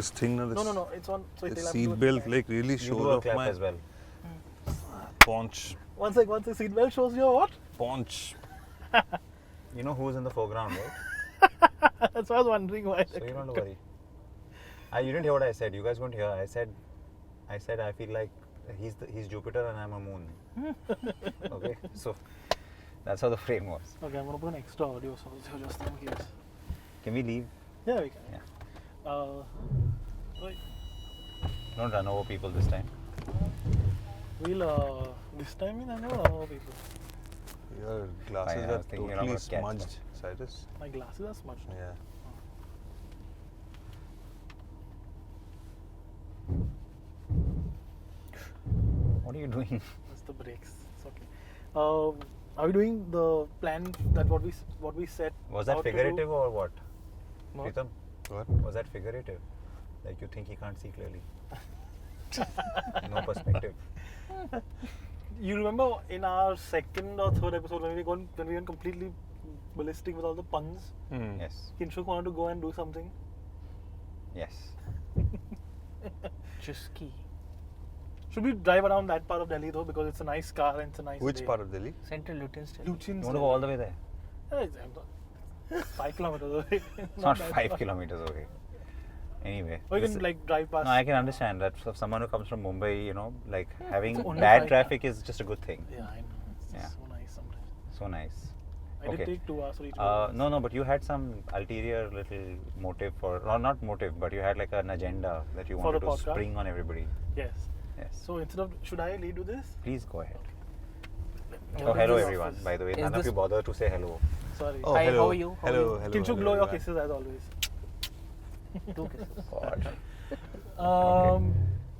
this thing. No, it's on. So The they'll have to seat do it belt again. like really You shows do a off clap my as well. paunch. Once the seatbelt shows your what? Paunch. You know who's in the foreground, right? That's why I was wondering why. So you don't have to worry. You didn't hear what I said. You guys won't hear. I said I feel like he's Jupiter and I'm a moon. Okay, so that's how the frame was. Okay, I'm gonna put an extra audio source here just in case. Can we leave? Yeah, we can. Yeah. Right. Don't run over people this time. We'll this time I never run over people. Your glasses I are was thinking you're totally not gonna catch smudged, Cyrus. My glasses are smudged. Yeah. What are you doing? That's the brakes. It's okay. Are we doing the plan that what we set? Was that out to do? figurative or what? What? Pritam, What? was that figurative? Like you think he can't see clearly? No perspective. You remember in our second or third episode when we went completely ballistic with all the puns? Hmm. Yes. Kinshuk wanted to go and do something. Yes. Chuski. Should we drive around that part of Delhi though, because it's a nice car and it's a nice Which day. part of Delhi? Central Lutyens. Lutyens. You want to go all the way there? Yeah, it's 5 kilometers away. It's not that 5 far. kilometers away. Anyway. Or you this- can like drive past. No, I can understand that for someone who comes from Mumbai, you know, like having It's only bad 5 traffic is just a good thing. Yeah, I know. It's Yeah. just so nice sometimes. So nice. I Okay. did take 2 hours for each No, but you had some ulterior little motive or not motive, but you had like an agenda that you For wanted the to podcast? spring on everybody. Yes. Yes. So instead of, should I lead with this? Please go ahead. Okay. Oh, hello This everyone. office. By the way, Is none of this- you bother to say hello. Sorry. Oh, Hi, hello. how are you? How are Hello, you? hello. Kinshuk, hello, blow your everyone. kisses as always. 2 kisses. God.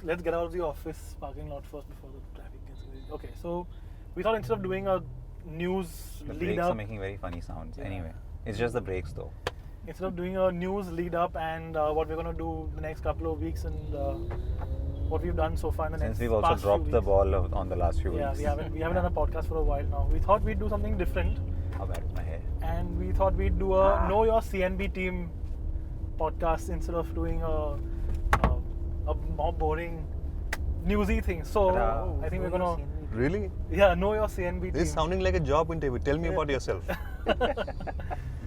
Let's get out of the office parking lot first before the traffic gets crazy. Okay, so we thought instead of doing a news The lead brakes up, are making very funny sounds. Yeah. Anyway, it's just the brakes though. instead of doing a news lead up and what we're gonna do the next couple of weeks and what we've done so far in the Since next we've also past few dropped the weeks. ball on the last few Yeah, weeks. we haven't done a podcast for a while now. We thought we'd do something different, How bad is my hair? and we thought we'd do a Know Your CNB Team podcast instead of doing a more boring newsy thing. So Ta-da. I think we're gonna Really? Know Your CNB This Team. is sounding like a job interview. Tell me about yourself.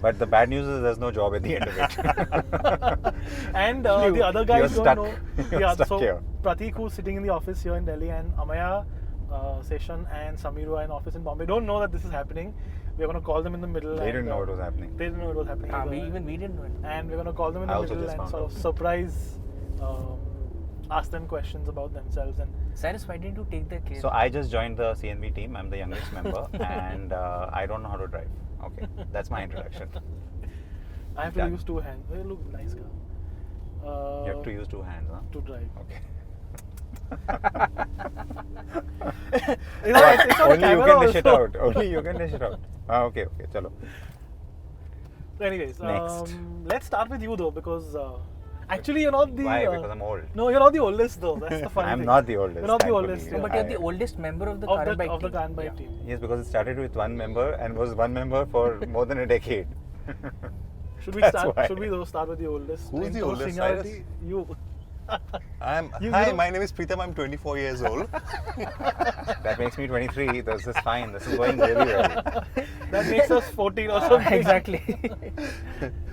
But the bad news is there's no job at the end of it. And the other guys You're don't stuck. know. You're Yeah, stuck so here. Prateek, who's sitting in the office here in Delhi, and Amaya, Seshan, and Samiru are in office in Bombay, don't know that this is happening. We're gonna call them in the middle. They and, didn't know it was happening. They didn't know it was happening. either. We didn't know it. And we're gonna call them in I the also middle just and found sort of out. surprise, ask them questions about themselves. And Cyrus, why didn't you take the case? So I just joined the CNB team. I'm the youngest member, and I don't know how to drive. Okay, that's my introduction. I have to Done. use 2 hands. They look nice car. You have to use 2 hands, huh? to drive. Okay. It's on Only you camera can dish it also. out. Only you can dish it out. Okay, chalo. Anyways, Next. let's start with you though, because actually you're not the. Why? Because I'm old. No, you're not the oldest though. That's the funny I'm thing. not the oldest. You're not the thankfully. oldest. No, but you're the oldest member of the of Carandbike the team. Carandbike Yeah. team. Yes, because it started with 1 member and was 1 member for more than a decade. Should we That's start? why. Should we though start with the oldest? Who's In the terms of oldest, seniority, Cyrus? You. You Hi, know- my name is Pritam. I'm 24 years old. That makes me 23. This is fine. This is going really well. That makes us 14 or something. Exactly.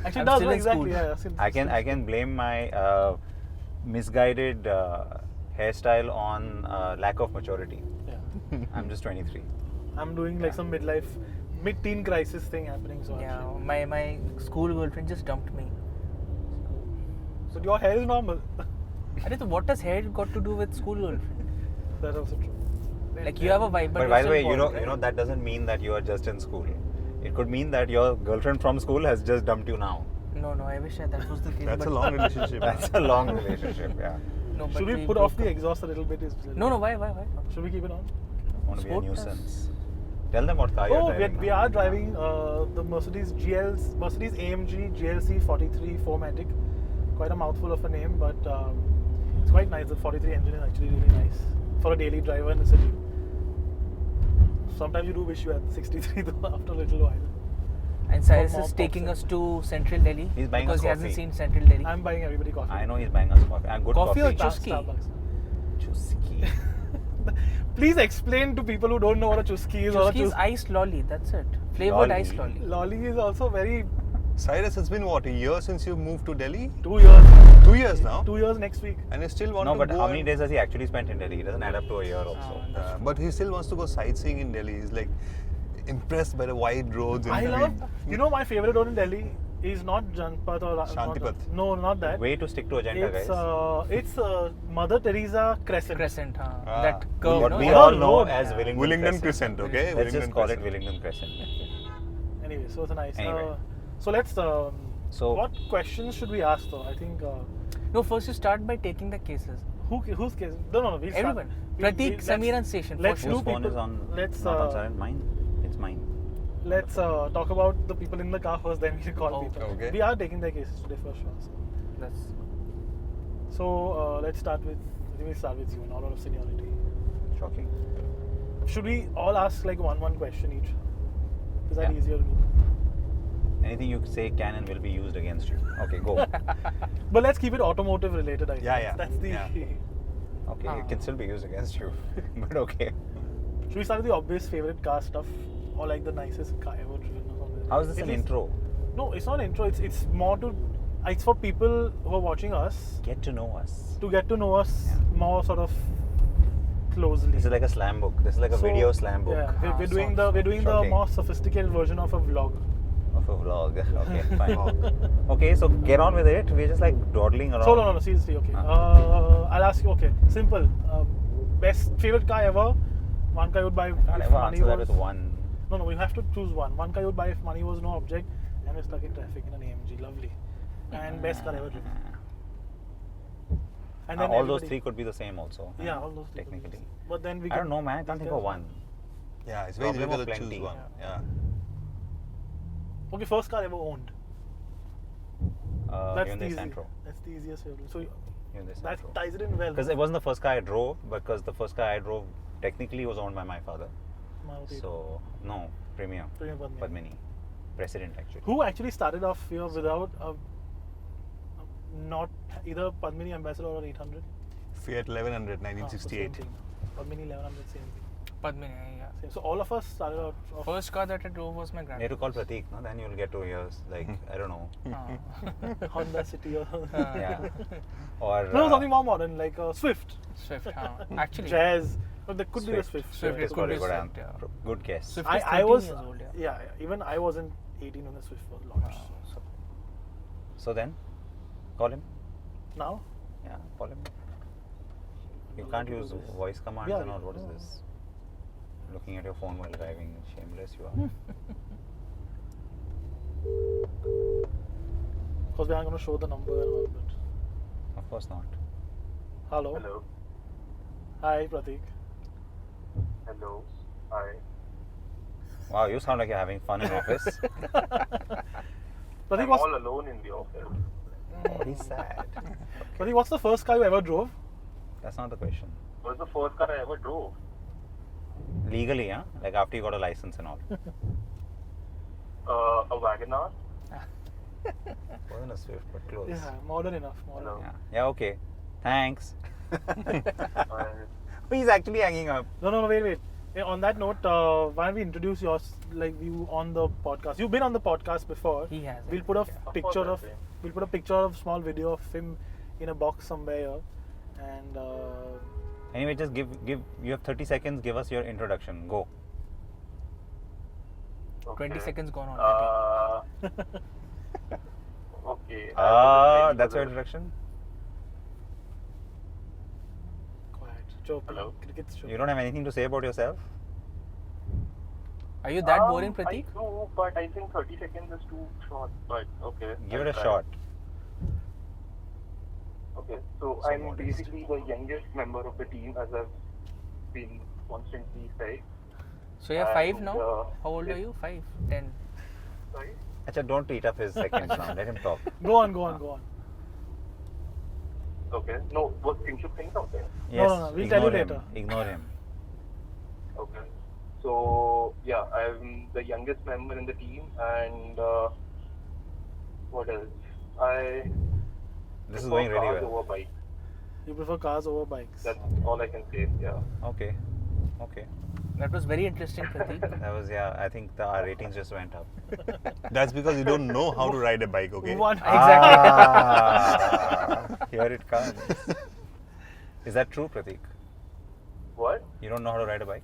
Actually, I'm does still in exactly. school. Yeah, I can blame my misguided hairstyle on lack of maturity. Yeah. I'm just 23. I'm doing like some midlife, mid-teen crisis thing happening. So Yeah, actually. my school girlfriend just dumped me. But your hair is normal. So what does hair got to do with school girlfriend? That's also true. Like you have a vibe, but But you're by the still way, bald, right? that doesn't mean that you are just in school. It could mean that your girlfriend from school has just dumped you now. No, I wish that was the case. That's a but long relationship. That's a long relationship. Yeah. No, but Should we put broke off the up. exhaust a little bit? No, why? Should we keep it on? I want to be a Sport nuisance. Tell them what car you're Oh, driving. we are driving the Mercedes AMG GLC 43 4MATIC. Quite a mouthful of a name, but it's quite nice. The 43 engine is actually really nice for a daily driver in the city. Sometimes you do wish you had 63 though after a little while. And Cyrus more is pop taking sense. us to Central Delhi He's buying because us he hasn't coffee. seen Central Delhi. I'm buying everybody coffee. I know he's buying us coffee. And good Coffee or coffee. Chuski? Starbucks. Chuski. Please explain to people who don't know what a chuski is. Chuski is iced lolly, that's it. Flavored Lolly? iced lolly. Lolly is also very Cyrus, it's been what, a year since you moved to Delhi? 2 years. 2 years now? 2 years next week. And you still want No, to but go how many and- days has he actually spent in Delhi? It doesn't add up to a year also. But he still wants to go sightseeing in Delhi. He's like impressed by the wide roads. And I love. You know, my favorite road in Delhi is not Janpat or Shantipat. No, not that. Way to stick to agenda, It's guys. Mother Teresa Crescent. Crescent, Ah. that curve, What no? we Yeah. all know Road. as Willingdon, Willingdon Crescent, okay? Let's just Willingdon call it Crescent. Willingdon Crescent. Anyway, so it's a nice. Anyway. So let's. So- what questions should we ask though? I think. No, first you start by taking the cases. Whose case? No. We'll start. Everyone. Prateek, Samir and Seshan, for Let's sure. do Whose phone people. is on? Let's Not on silent. Mine. It's mine. let's talk about the people in the car first. Then we'll call Oh, people. okay. We are taking their cases today for sure. That's So let's start with. I think we'll start with you in order of seniority. Shocking. Should we all ask like one question each? Is that Yeah. easier to do? Anything you say can and will be used against you. Okay, go. But let's keep it automotive related. I think. Yeah. That's the. Yeah. Okay, Ah. it can still be used against you. But okay. Should we start with the obvious favorite car stuff, or like the nicest car ever driven or something? How is this It an intro? No, it's not an intro. It's more to. It's for people who are watching us Get to know us. to get to know us Yeah. more sort of closely. This is like a slam book. This is like a So, video slam book Yeah, we're Ah, doing so the shocking. more sophisticated version of a vlog. of a vlog. Okay, fine. Okay, so get on with it. We're just like dawdling around. So no, seriously, okay. I'll ask you. Okay, simple. Best favorite car ever. One car you would buy I can't if ever money answer that was. with one. No, we have to choose one. One car you would buy if money was no object, and we're stuck in traffic in an AMG. Lovely. And best car ever driven. And then all those everybody- three could be the same also. Yeah, all those three could be the technically. same. But then we I can don't know, man. I can't think of one. Yeah, it's very Problem of difficult to choose plenty. one. Yeah. Okay, first car ever owned. That's Hyundai the easy. Santro. That's the easiest way to do. So Hyundai that Santro. ties it in well. Because it wasn't the first car I drove, because the first car I drove technically was owned by my father. Maruti. So, no, Premium. Premium Padmini. Padmini. President actually. Who actually started off here without a not either Padmini Ambassador or 800? Fiat 1100, Ah, so same 1968. thing. Padmini 1100, same thing. Padmini, yeah. Same. So all of us started out of First car that I drove was my You have to grandfather's. call Prateek, no? Then you'll get to hear, like, I don't know. Ah. Honda City or Yeah. Or. no, something more modern like Swift, Swift, actually. Jazz. But there could be a Swift. Swift. Swift Swift is could probably be good, Swift, yeah. good guess. Swift. I, is I 13 was years old, yeah. Even I wasn't 18 when the Swift was launched. So then, call him. Now, Yeah, call him. You I'll can't have to use do this. voice commands Yeah, and all. yeah, What is no. this? Looking at your phone while driving. Shameless you are. because we are going to show the number and all that. Of course not. Hello. Hello. Hi, Prateek. Hello. Hi. Wow, you sound like you're having fun in office. Prateek, I'm what's, all alone in the office. He's sad. Prateek, what's the first car you ever drove? That's not the question. It was the first car I ever drove. Legally, huh? Like after you got a license and all. A Wagoner. Wasn't a Swift, but close. Yeah, modern enough. Modern. Hello. Yeah, okay. Thanks. Uh, He's actually hanging up. No, wait. On that note, why don't we introduce yours, like you on the podcast? You've been on the podcast before. He has. We'll put a Of picture course, of. I've been. We'll put a picture of small video of him in a box somewhere here, and Anyway, just give. You have 30 seconds. Give us your introduction. Go. 20 okay. seconds gone on. Okay. I was That's your ready for introduction. quiet. Chirping. Hello? Cricket's chirping. You don't have anything to say about yourself? Are you this. that boring, Prateek? I do, but I think 30 seconds is too short. But okay. Give I'll it a try. shot. Okay. So So I'm modest. basically the youngest member of the team, as I've been constantly said. So you're 5 And, now? How old are you? 5, 10. Sorry. Acha, don't eat up his seconds now. Let him talk. Go on. Okay. No, was kinship thing something? Yes. no, we'll tell you ignore him. later. Ignore him. Okay. So yeah, I'm the youngest member in the team, and what else? I This is prefer going really cars well. over bikes. You prefer cars over bikes? That's all I can say. Yeah. Okay. Okay. That was very interesting, Prateek. That was, yeah, I think our ratings just went up. That's because you don't know how to ride a bike, okay? One. Ah, here it comes. Is that true, Prateek? What? You don't know how to ride a bike?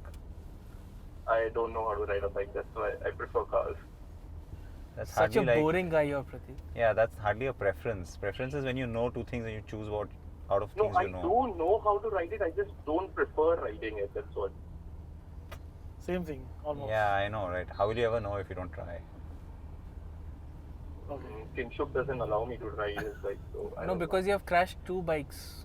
I don't know how to ride a bike. That's why I prefer cars. That's Such a hardly like, boring guy you are, Prateek. yeah, that's hardly a preference. Preference is when you know two things and you choose what out of No, things I you know. do know how to ride it. I just don't prefer riding it. That's what. Same thing, almost. Yeah, I know, right? How will you ever know if you don't try? Okay. Kinshuk doesn't allow me to ride his bike, so I No, don't because know. you have crashed 2 bikes.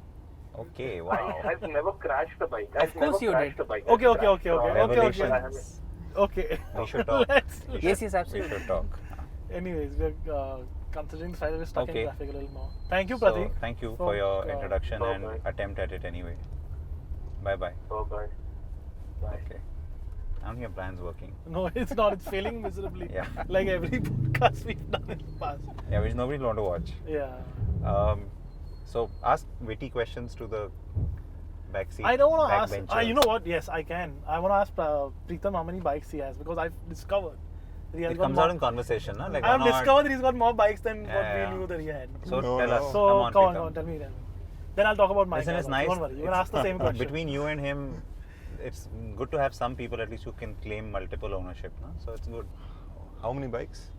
Okay, I wow. have never crashed a bike. Of I've course never you crashed did. a bike. Okay, I've okay, crashed okay, okay, cars, okay, okay. but I haven't. Revelations. Okay. We should talk. Let's. We Yes, should- yes, absolutely. We should talk. Anyways, we're considering the fact that we're stuck Okay. in traffic a little more. Thank you, So, Prateek. thank you for, for your uh, introduction and bye-bye. attempt at it anyway. Bye bye. Oh, bye. Bye. Okay. I don't think your plan's working. No, it's not. It's failing miserably. Yeah. Like every podcast we've done in the past. Yeah, which nobody will want to watch. Yeah. So ask witty questions to the backseat. I don't want to ask. backbenchers. You know what? Yes, I can. I want to ask Pritam how many bikes he has because I've discovered that he has It got comes more. out in conversation, na? Like I have one hour- discovered that he's got more bikes than Yeah, what yeah. we knew that he had. So No, tell no. us. So come on, come Pritam. on, tell me then. Then I'll talk about my Listen, car it's also. nice. Don't worry. You can ask the same question. Between you and him, it's good to have some people at least who can claim multiple ownership, no? So it's good. How many bikes?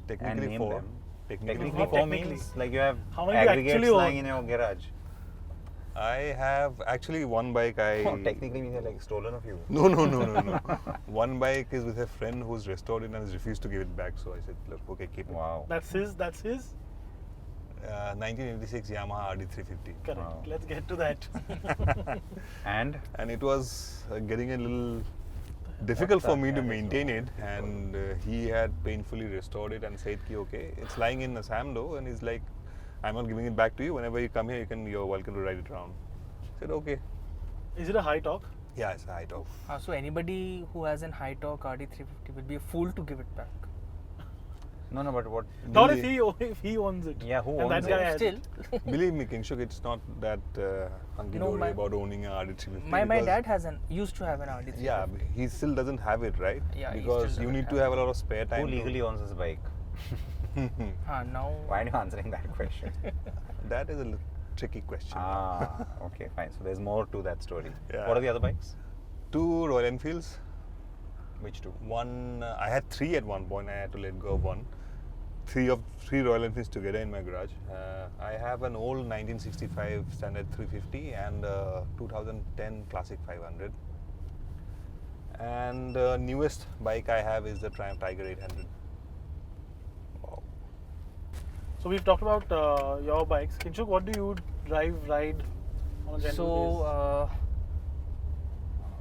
And Technically name 4. them. Technically, Not 4 technically. means like you have How many do you aggregates actually own? lying in your garage. I have actually one bike. Oh, technically means they're like stolen of you. No. One bike is with a friend who's restored it and has refused to give it back. So I said, look, okay, keep it. Wow. That's his. 1986 Yamaha RD350. Correct. Wow. Let's get to that. And And it was getting a little difficult for me to maintain it. And he had painfully restored it and said, okay, it's lying in Assam though. And he's like, I'm not giving it back to you. Whenever you come here, you're welcome to ride it around. I said, okay. Is it a high torque? Yeah, it's a high top. So anybody who has an high torque RD350 will be a fool to give it back. no, but what? Not Really? if he owns it. Yeah, who and owns that guy it? has Still, Believe me, Kinshuk, it's not that hunky-dory No, my- about owning an RD350. my because- dad used to have an RD350. Yeah, but he still doesn't have it, right? Yeah, he because still you doesn't need to have have a lot of spare time. Who to- legally owns this bike? Now. Why are you answering that question? That is a tricky question. Okay, fine. So there's more to that story. Yeah. What are the other bikes? 2 Royal Enfields. Which two? One, I had 3 at one point. I had to let go of one. 3 Royal Enfields together in my garage. I have an old 1965 Standard 350 and 2010 Classic 500. And the newest bike I have is the Triumph Tiger 800. Wow. So we've talked about your bikes. Kinshuk, what do you ride on a general So,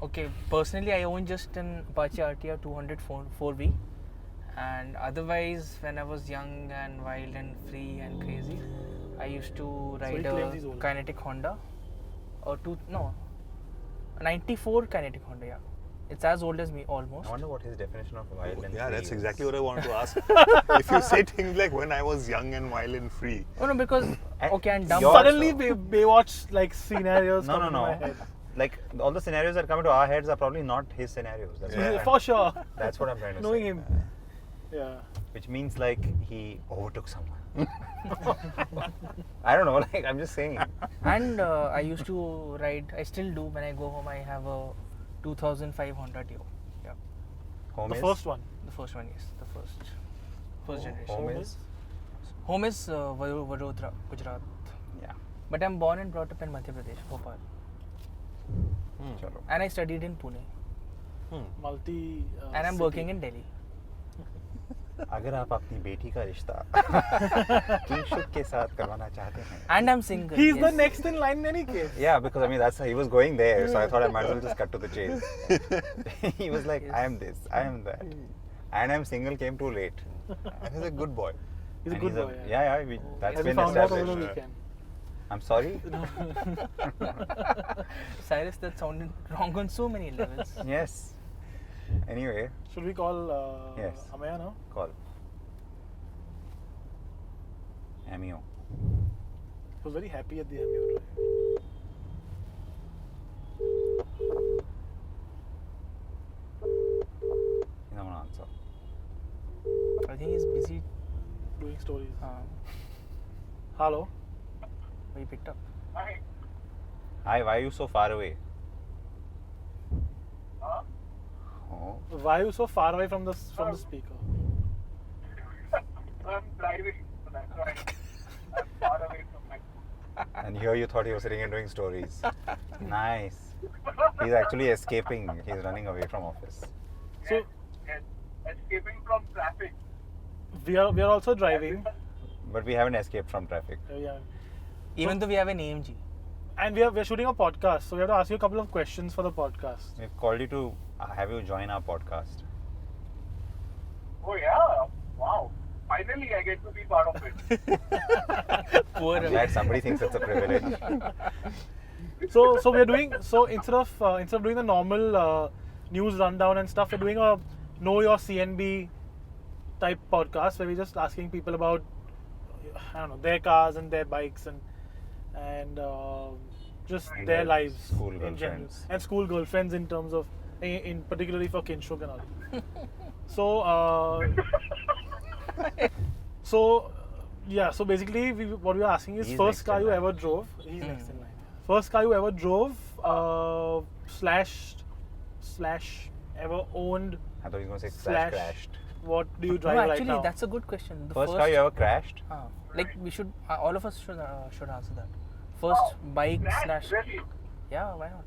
okay, personally I own just an Apache RTR 200 4V, and otherwise when I was young and wild and free and crazy, I used to he ride claims a he's old. kinetic Honda, or a 94 kinetic Honda, yeah. It's as old as me almost. I wonder what his definition of wild and Yeah, free that's is. exactly what I wanted to ask. If you say things like when I was young and wild and free. Oh no, because And okay, and dumb. your- Suddenly Baywatch like scenarios No, come into my head. Like all the scenarios that come into our heads are probably not his scenarios. That's what, For sure. that's what I'm trying to Knowing say. him. Yeah. Which means like he overtook someone. I don't know. Like I'm just saying. And I used to ride. I still do. When I go home, I have a 2005 Honda Dio. Yeah, Home The is, first one. the first one, yes, the first generation. Home is. Home is Vadodara, Gujarat. Yeah. But I'm born and brought up in Madhya Pradesh, Bhopal. Chalo. And I studied in Pune. Multi. And I'm city. working in Delhi. अगर आप अपनी बेटी का रिश्ता किंगशुक के साथ करवाना चाहते हैं. And I'm single. He's the yes. next in line in any case. Yeah, because I mean that's he was going there, so I thought I might as well just cut to the chase. He was like, Yes. I am this, I am that, and I'm single. Came too late. And he's a good boy. He's a And good boy. Yeah, that's Have you been found out over the established. weekend? I'm sorry. Cyrus, that sounded wrong on so many levels. Yes. Anyway, Should we call Yes. Amaya now? call. Amio. He was very happy at the MU drive. He's not gonna answer. I think he's busy. Doing stories. Uh, Hello. he picked up. Hi. Hi, why are you so far away? Huh? Oh, Why are you so far away from the speaker? I'm driving, so that's why I'm far away from my phone. and here you thought he was sitting and doing stories. Nice. He's actually escaping. He's running away from office. So Yes, escaping from traffic. we are also driving. But we haven't escaped from traffic. Yeah. Even though we have an AMG. And we're shooting a podcast, so we have to ask you a couple of questions for the podcast. We've called you to have you join our podcast. Oh yeah! Wow! Finally, I get to be part of it. Poor I'm glad somebody thinks it's a privilege. So we're doing instead of doing the normal news rundown and stuff, we're doing a Know Your CNB type podcast where we're just asking people about their cars and their bikes and just And their their lives school in general, girlfriends. and school girlfriends in terms of in particularly for Kinshuk and all. So basically what we are asking is He's first next car in you line. ever drove. He's next in line. First car you ever drove slash ever owned. I thought he was going to say Slash crashed. What do you drive No, right actually, now? that's a good question. The First car you ever crashed? like we should, all of us should answer that. First bike slash. Really? Yeah, why not?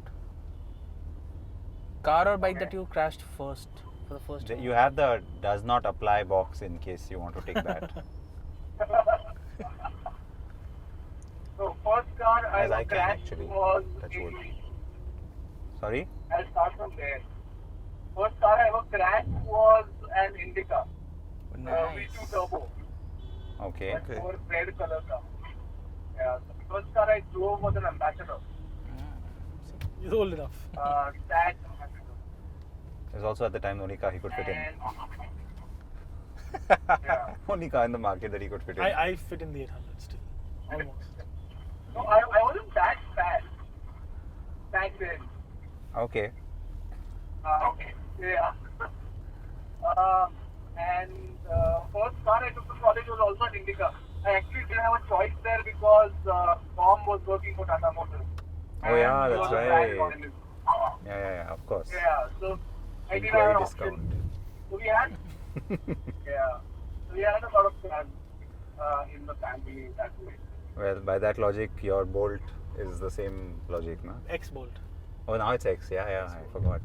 Car or bike that you crashed first for the first time. You have the does not apply box in case you want to take that. So first car I As I ever can crashed actually, was touch wood. a- Sorry? I'll start from there. First car I ever crashed was an Indica. Nice. V2 Turbo. Okay. That over red color car. Yeah. The first car I drove was an Ambassador. He's old enough. That Ambassador. It was also at the time the only car he could fit in. And yeah. Only car in the market that he could fit in. I fit in the 800 still, almost. No, I wasn't that fat back then. Okay. Yeah. And first car I took to college was also an Indica. I actually didn't have a choice there because mom was working for Tata Motors. Oh, yeah, And she that's was a brand right. journalist. Yeah, of course. Yeah, so I didn't have an Employee option. discount. So we had, so we had a lot of plans in the family that way. Well, by that logic, your Bolt is the same logic, no? X-Bolt. Oh, now it's X. Yeah, I forgot.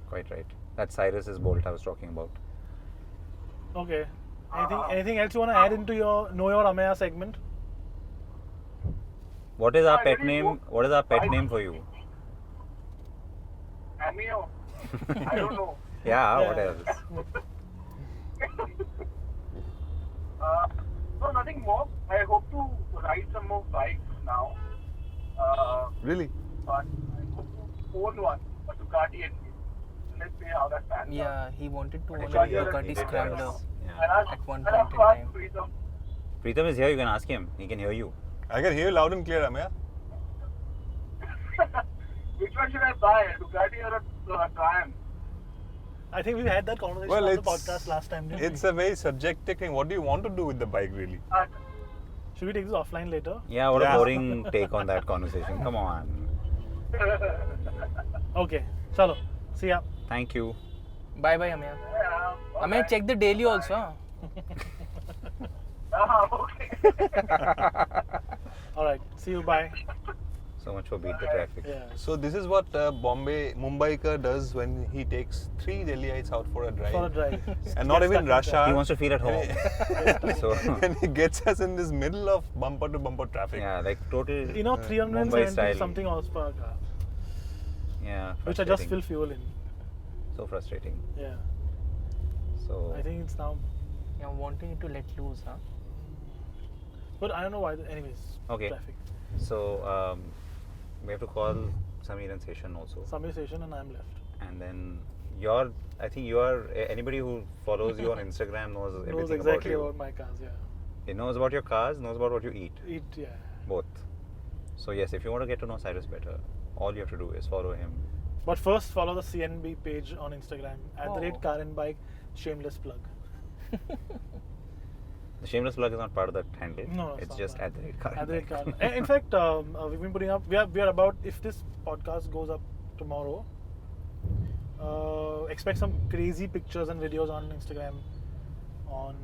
Quite right. That's Cyrus's Bolt I was talking about. Okay. Anything else you want to add into your Know Your Amaya segment? What is our I pet really name? hope- What is our pet I- name for you? Cameo. I don't know. Yeah, what Yeah. else? No, nothing more. I hope to ride some more bikes now. Really? But I hope to own one, a Ducati at least. Let's see how that pans out. Yeah, he wanted to own a Actually, yeah, Ducati he did Scrambler. tell us. Yeah. At one and I'll point in ask time. Pritam. Pritam is here. You can ask him. He can hear you. I can hear you loud and clear, Amaya. Which one should I buy, a Ducati or a Triumph? I think we had that conversation Well, on the it's podcast last time, didn't it's we? a very subjective thing. What do you want to do with the bike, really? Should we take this offline later? Yeah, what Yeah. a boring take on that conversation. Come on. Okay. Chalo. See ya. Thank you. Bye bye, Amaya. Yeah, Amaya, check the daily also. Okay. All right. See you. Bye. So much for beat the traffic. Yeah. So this is what Mumbaiker does when he takes 3 Delhiites out for a drive. For a drive. And not Get even stuck in rush traffic. hour. He wants to feel at home. So, And he gets us in this middle of bumper to bumper traffic. yeah, like total. You know, Mumbai 370 style. something horse per car, Yeah. which I just frustrating. fill fuel in. So frustrating. Yeah. So. I think it's now. Yeah, wanting to let loose, huh? But I don't know why. Anyways. Okay. Traffic. So we have to call Sameer and Seshan also, Samir Seshan and I'm left. and then I think you are. Anybody who follows you on Instagram knows everything Knows exactly about you. about my cars, yeah. He knows about your cars, knows about what you eat. Yeah. Both. So yes, if you want to get to know Cyrus better, all you have to do is follow him. But first, follow the CNB page on Instagram Oh. @Carandbike. Shameless plug. The shameless plug is not part of that handle. No, it's it's not just part. @Carandbike. Carandbike. In fact, we've been putting up. We are about. If this podcast goes up tomorrow, expect some crazy pictures and videos on Instagram. On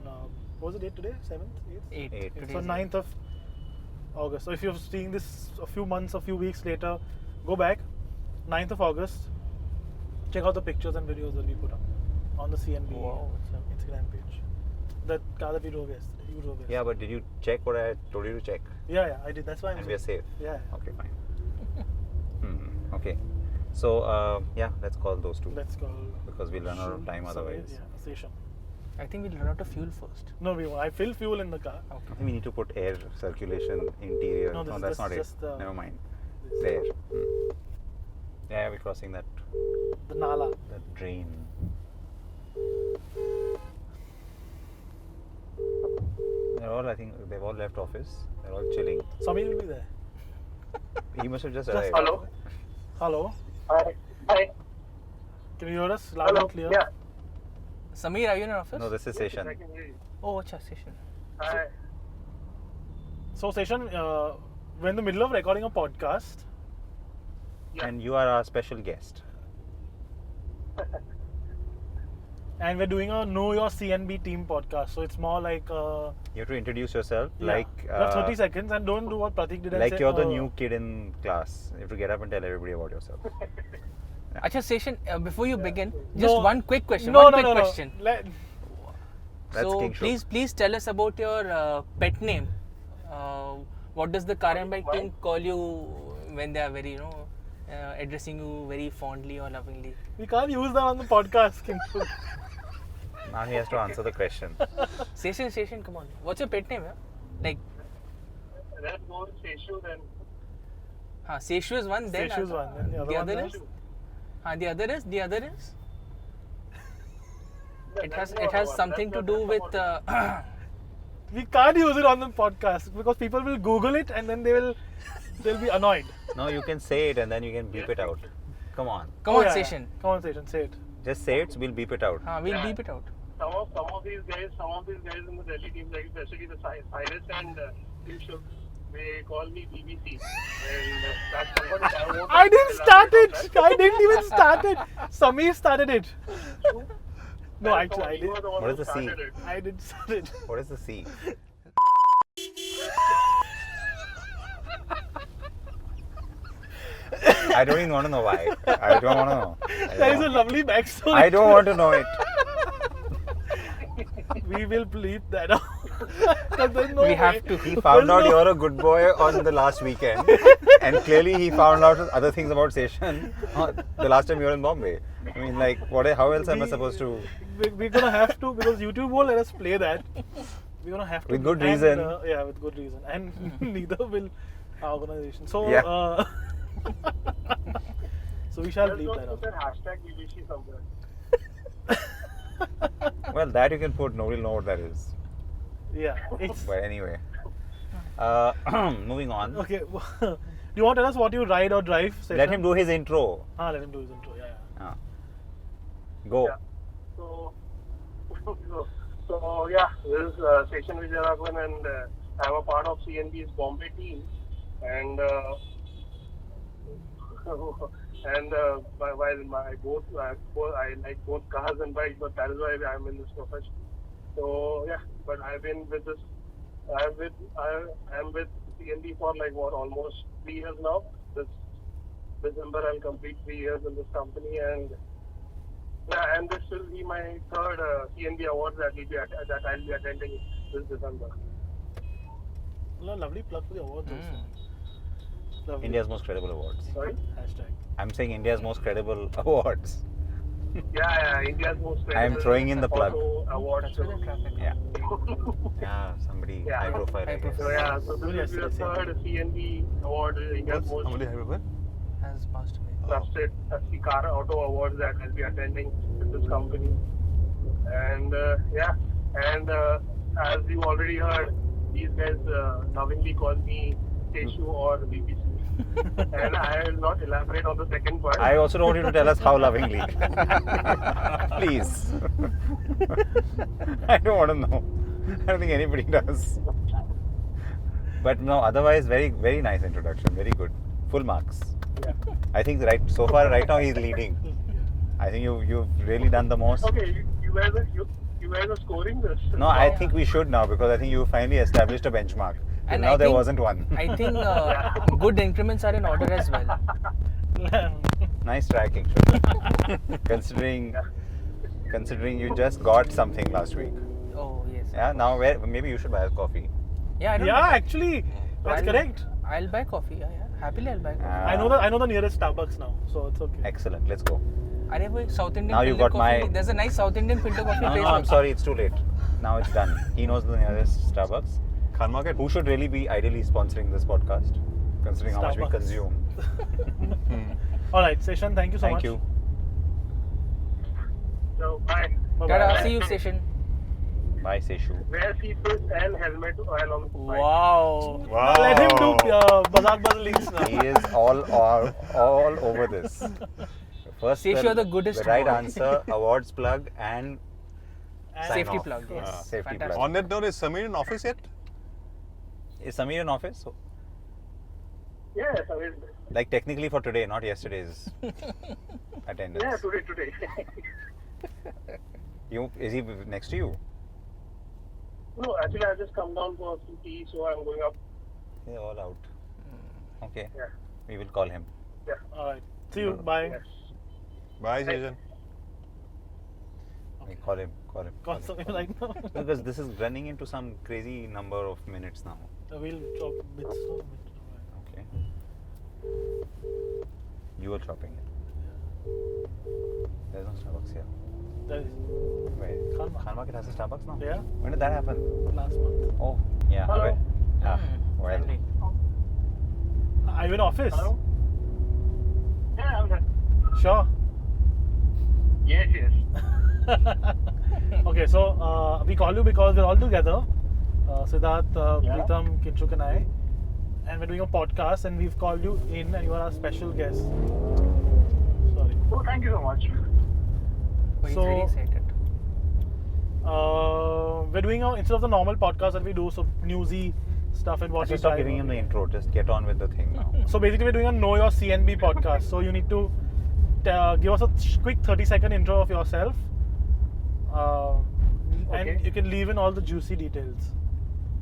what was the date today? 7th, 8th. 8. Eight. So 9th of August. So if you're seeing this a few months, a few weeks later, go back. 9th of August. Check out the pictures and videos that we put up on the CNB Wow, Instagram page. That car that we drove yesterday. You drove yesterday. Yeah, but did you check what I told you to check? Yeah, I did. That's why I'm And we are saying. safe. Yeah. Okay, fine. Okay. So yeah, let's call those two Let's go. because we'll run out of time otherwise. Yeah, Seshan. I think we'll run out of fuel first. No, I fill fuel in the car. I think we need to put air circulation interior. No, this is that's just- not just it. the- Never mind. this. There. Yeah, we're crossing that The Nala. drain. I think they've all left office. They're all chilling. Samir will be there. He must have just Just- arrived. Hello. Hello. Hi. Hi. Can you hear us loud Hello. and clear? Yeah. Samir, are you in office? No, this is I Seshan. can hear you. Oh, acha, Seshan. Hi. So Seshan, we're in the middle of recording a podcast. Yeah. And you are our special guest. And we're doing a Know Your CNB Team podcast. So it's more like You have to introduce yourself yeah, like you have 30 seconds and don't do what Pratik did and like say, you're the new kid in class. You have to get up and tell everybody about yourself. Acha, Seshan, before you begin, just No. one quick question. No, one no, quick no, no. question. That's So King Show. please tell us about your pet name. What does the Carandbike team call you when they are very, addressing you very fondly or lovingly? We can't use that on the podcast, King. Now he has to answer the question. Seshan, come on. What's your pet name? Yeah? Like, Let's go with Seshu then. Seshu is one. Then Seshu is one. Then the other one is. is? The other is. It That's has not one. something to That's do not with. one. We can't use it on the podcast because people will Google it and then they'll be annoyed. No, you can say it and then you can beep it out. Come on. Come Oh, on, yeah, yeah. Seshan. Come on, Seshan, say it. Just say it, we'll beep it out. We'll Yeah. beep it out. Some of these guys in the Delhi team, like especially the Cyrus and King Show, they call me BBC. And that's somebody I won't I didn't say start that, it. I didn't even start it. Samir started it. No, right? actually, I You were did. the one What who is the C? started it. I didn't start it. What is the C? I don't even want to know why. I don't want to know. There is a lovely backstory. I don't want to know it. We will bleep that out. 'Cause there's no We have way. to. He found out There's no- you're a good boy on the last weekend, and clearly he found out other things about Seshan the last time you were in Bombay. I mean, like, how else am I supposed to? We're gonna have to because YouTube won't let us play that. We're gonna have to. With good and, reason. Yeah, with good reason, and neither will our organization. So, Yeah. so we shall Let's bleep go that put out. that hashtag BBC somewhere. Well, that you can put. Nobody will know what that is. Yeah, it's But anyway, moving on. okay. Do you want to tell us what you ride or drive? Seshan? Let him do his intro. Let him do his intro. Yeah. Go. Yeah. So yeah, this is Seshan Vijayaraghavan and I'm a part of CNB's Bombay team. And while I like both cars and bikes, but that is why I'm in this profession. So yeah, but I've been with this. I'm with CNB for like almost 3 years now. This December I'll complete 3 years in this company, and yeah, and this will be my third CNB awards that I'll be attending this December. Lovely plug for the awards also. Lovely. India's most credible awards. Sorry. Hashtag. I'm saying India's most credible awards. Yeah, India's most. I am throwing in the plug. Auto awards. That's where the traffic. Yeah. Yeah, somebody Yeah. high profile. I High guess. So yeah, so this will be the third CNB award. India's most. How many have you been? Has passed away. trusted the car auto awards that I'll be attending with this company. And as you already heard, these guys lovingly call me Seshu or BBC. And I will not elaborate on the second part. I also don't want you to tell us how lovingly. Please. I don't want to know. I don't think anybody does. But no, otherwise, very, very nice introduction. Very good. Full marks. Yeah. I think right now he's leading. I think you've really done the most. Okay, you guys are scoring this. No, I think we should now because I think you finally established a benchmark. And Now I there think- wasn't one. I think good increments are in order as well. Nice tracking, Seshan. Considering you just got something last week. Oh yes. Yeah. Now maybe you should buy us coffee. Yeah, I don't Yeah, know. actually, that's I'll- correct. I'll buy coffee. Yeah. Happily I'll buy coffee. I know the nearest Starbucks now, so it's okay. Excellent. Let's go. Arey boy, South Indian Now you filter got coffee. my- There's a nice South Indian filter coffee No, place. I'm sorry. It's too late. Now it's done. He knows the nearest Starbucks. Khan Market. Who should really be ideally sponsoring this podcast, considering how much we Starbucks. consume. All right, Seshan, thank you so Thank much. you. So, bye. Bye-bye. Tada, see you Seshan. Bye, Seshu. Wear seatbelt and helmet while on the bike. Wow. Wow. Let him do Bazaar Buzz links now. He is all over this. First, Seshu, you're the goodest right one. answer, awards plug, and And sign Safety off. plug. Yes. Safety Fantastic. plug. On that note, is Samir in office yet? Is Samir in office? Yes, I mean, Like technically for today, not yesterday's attendance. yeah, today. Is he next to you? No, actually, I just come down for some tea, so I'm going up. They're all out. Okay. Yeah. We will call him. Yeah. all right, see you. Bye. Yes. Bye, Seshan. We call him. Call something right now. Because this is running into some crazy number of minutes now. We'll talk bits. Okay. You were shopping. There's no Starbucks here. There is Where? Khan Market. Khan Market has a Starbucks now? Yeah, When did that happen? last month. Oh, yeah. Hello. Where? Ah, well. Friendly. Are you in office? Hello? Yeah, I'm there. Sure. Yes. Okay, so we call you because we're all together. Siddharth, Yeah. Pritam, Kinshuk and I. And we're doing a podcast and we've called you in and you are our special guest. Sorry. Oh, thank you so much. Oh, he's So- very excited. We're doing instead of the normal podcast that we do, so newsy stuff and what Actually, we stop try. giving him the intro. Just get on with the thing now. So basically, we're doing a Know Your CNB podcast. So you need to give us a quick 30-second intro of yourself. Okay. And you can leave in all the juicy details.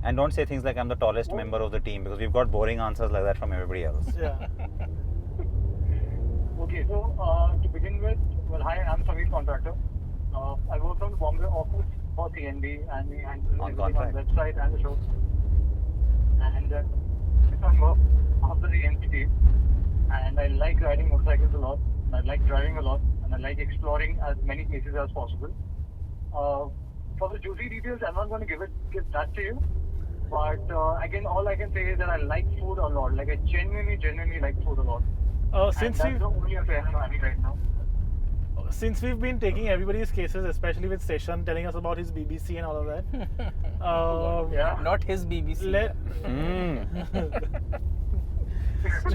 And don't say things like I'm the tallest member of the team because we've got boring answers like that from everybody else. Yeah. Okay, so to begin with, well, hi, I'm Samir Contractor. I work from the Bombay office for CNB and we handle On everything on contract. website and the show. And I'm of the NDTV. And I like riding motorcycles a lot. I like driving a lot. And I like exploring as many places as possible. For the juicy details, I'm not going to give that to you. But again, all I can say is that I like food a lot. Like I genuinely like food a lot. Since and that's the only affair I'm having right now. we've been taking everybody's cases, especially with Seshan telling us about his BBC and all of that. Yeah. Not his BBC. Let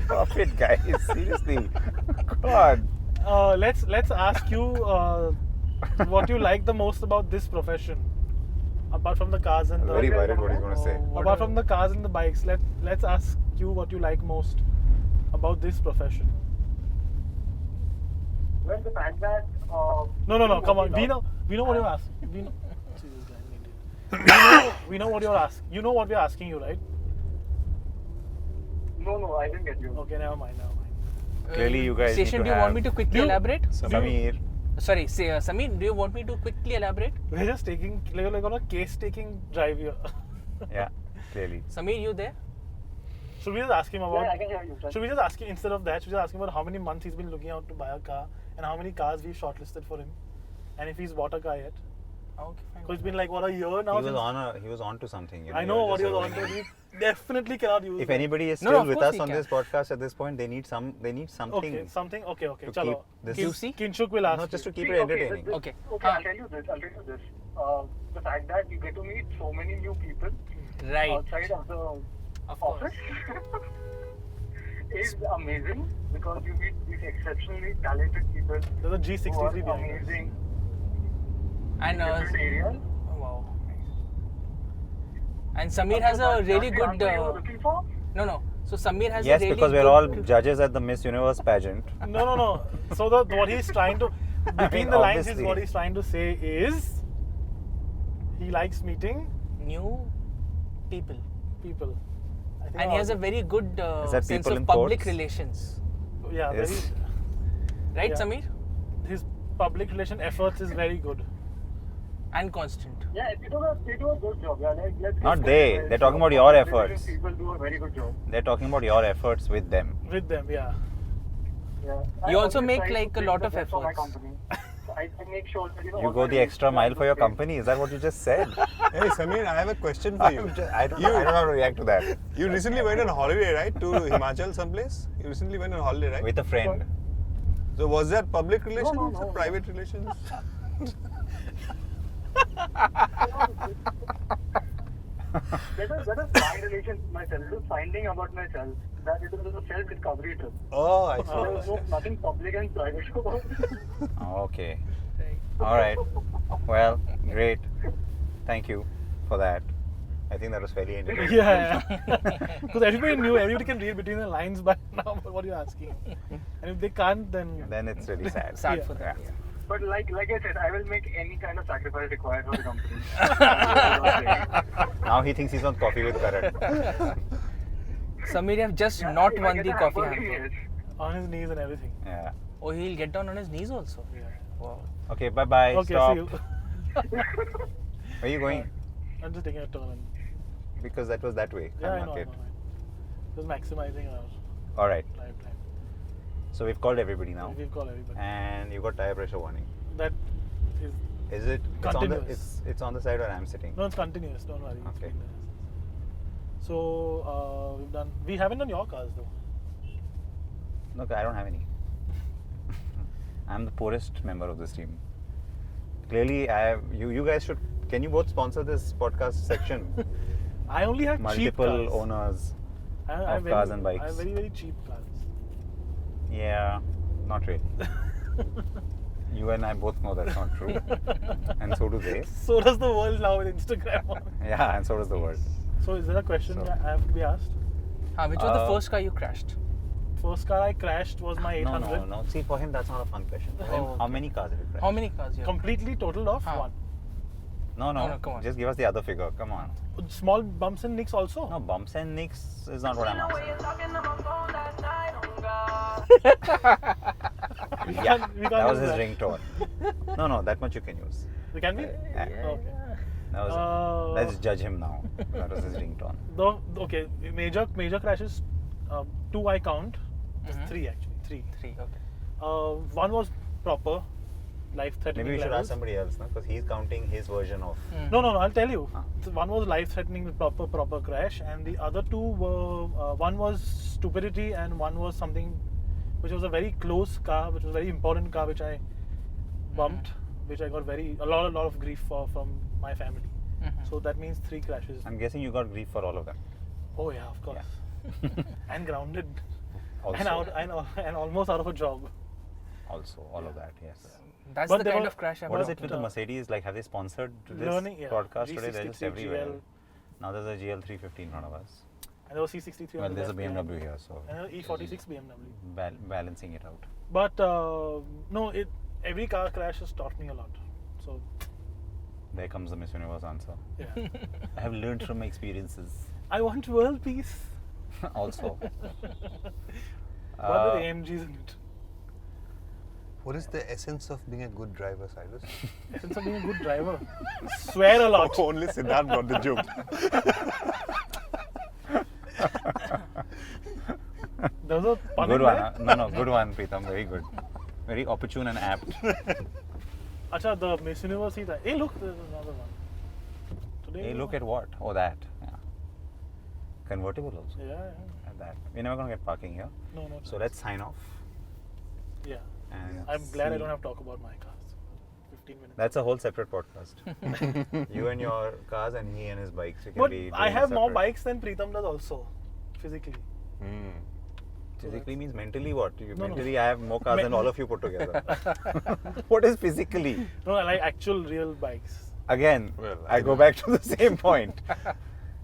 Stop it, guys. Seriously. God. let's ask you what you like the most about this profession, apart from the cars and I'm the very worried what he's going to say. apart from the cars and the bikes. Let's ask you what you like most about this profession. Well, the fact that No, come on. We know what you're asking. We know. See this guy, an idiot. We know what you're asking. You know what we're asking you, right? No, I didn't get you. Okay, never mind. Clearly, you guys need Seshan, to do you want have- me to quickly You- elaborate? Samir. Sorry, Samir, do you want me to quickly elaborate? We're just taking like on a case-taking drive here. Yeah, clearly. Samir, you there? Should we just ask him about? Yeah, I can hear you. Should we just ask him instead of that? Should we just ask him about how many months he's been looking out to buy a car and how many cars we've shortlisted for him, and if he's bought a car yet? Okay, fine. So it's been like what, a year now? He was on to something. You know, I he know was what just you're on holding to. it. We definitely cannot use. If that. anybody is No, still of with course us we on can. this podcast at this point, they need something. Okay, something. Okay. to Chalo. keep this- Juicy? Kinshuk will ask. Not just to you. keep See, it okay, entertaining. Okay. Okay, I'll tell you this. The fact that you get to meet so many new people Right. outside of the Of course. office is amazing because you meet these exceptionally talented people There's a who are G63 behind us. amazing And in different areas. oh, wow. And Samir has a really good. Answer you were looking for? No. So Samir has Yes, a really because we're good. all judges at the Miss Universe pageant. No. So what he's trying to between the lines is obviously. what he's trying to say is he likes meeting New people. people. I think And he has a very good Is that sense people of in public quotes? relations. yeah, Yes. very, Right, Yeah. Samir? his public relation efforts is very good. And constant. Yeah, they do a good job. Yeah, let's Not give they. credit. They're talking about your Different efforts. People do a very good job. They're talking about your efforts with them. With them, yeah. Yeah. You I also always make, try to like, a bring lot the of best for my efforts. company. I make sure that You all go my the extra mile for your relationships are company. Is that what you just said? Hey Samir, I have a question for you. I don't know how to react to that. You recently went on holiday, right? To Himachal someplace? You recently went on holiday, right? With a friend. So was that public relations no, or no. private relations? That is my relation with myself. It is finding about myself. That it is a self-discovery trip. Oh, I see. There was nothing public and private about it. Okay. Right. All right. Well, great. Thank you for that. I think that was fairly entertaining. Yeah. Because everybody can read between the lines by now about what you're asking. And if they can't, then Then it's really sad. Sad Yeah. for them. Yeah. But like I said, I will make any kind of sacrifice required for the company. Now he thinks he's on Coffee with Karan. Samir have just Yeah, not if I won get the a coffee hamburger, hamper. yes. on his knees and everything. Yeah. Oh, he'll get down on his knees also. Yeah. Wow. Okay, bye-bye. Okay, Stop. see you. Where are you going? I'm just taking a turn. Because that was that way. Yeah, I Can't know. mark it. Just maximizing our All right. lifetime. So we've called everybody now. We've called everybody. And you got tire pressure warning. That is Is it? It's on the, Continuous. it's on the side where I'm sitting. no, it's continuous. Don't worry. It's Okay. been there. So we haven't done your cars though. Look, I don't have any. I'm the poorest member of this team. Clearly, I have. You guys should. Can you both sponsor this podcast section? I only have cheap Multiple cars. owners. I of have cars very, and bikes. I have very, very cheap cars. Yeah, not really. You and I both know that's not true. And so do they. So does the world now with Instagram. Yeah, and so does the world. So is there a question So- I have to be asked? Which was the Uh, first car you crashed? First car I crashed was my 800. No. See, for him, that's not a fun question. For him, Oh, how okay. many cars have you crashed? How many cars you have? Completely totaled off Huh. one. No, No, come on. Just give us the other figure. Come on. Small bumps and nicks also. No, bumps and nicks is not what I'm asking. We Yeah, can't that was use his that. ringtone. No, that much you can use. We can be? Yeah. Okay. That was, let's judge him now. That was his ringtone. Okay, major crashes, two I count. Just Mhm. three actually, three. 3, okay. One was proper, life-threatening Maybe we should levels. ask somebody else, because he's counting his version of. No, I'll tell you. Ah. So one was life-threatening, proper crash, and the other two were one was stupidity, and one was something which was a very close car, which was a very important car, which I bumped, which I got a lot of grief from my family. Mhm. So that means 3 crashes. I'm guessing you got grief for all of them. Oh yeah, of course. And grounded, Also, and almost out of a job. also all of that, yes. That's But the there kind were- of crash I've What is worked it with on. the Mercedes? Like, have they sponsored this Learning, yeah. podcast today? They're just G63 everywhere. GL. Now there's a GL350 in front of us. And there was C63 on Well, the there's a left behind. BMW here, so And an E46 BMW. balancing it out. But no, every car crash has taught me a lot. So There comes the Miss Universe answer. yeah, I have learned from my experiences. I want world peace. Also, But with AMGs in it. What is the essence of being a good driver, Cyrus? Essence of being a good driver. Swear a lot. Only Siddharth got the joke. There was a pun good in one. there. Huh? No, good one, Pritam. Very good. Very opportune and apt. Acha, the Miss Universe seat. Hey, look, there's another one. Today. Hey, look at what? Oh, that. Yeah. Convertible also. Yeah. At that. We're never gonna get parking here. No. So let's sign off. Yeah. And I'm glad I see- don't have to talk about my cars. 15 minutes. That's a whole separate podcast. You and your cars, and he and his bikes. You can But be I doing have more separate. bikes than Pritam does also, physically. Hmm. Physically means mentally what? No. Mentally, I have more cars than all of you put together. What is physically? No, I like actual real bikes. Again, Well, I I go know. back to the same point.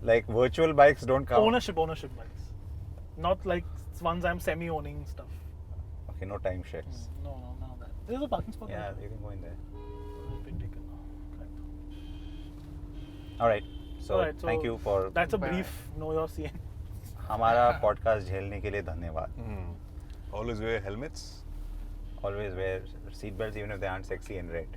Like virtual bikes don't count. Ownership bikes. Not like ones I'm semi-owning stuff. Okay, no time shares. No, none of that. There's a parking spot. Yeah, right you can go in there. there. Been taken now. Correct. All right. So, Alright, thank you for That's a brief know your CN. हमारा podcast झेलने के लिए धन्यवाद. Hmm. Always wear helmets. Always wear seat belts even if they aren't sexy and red.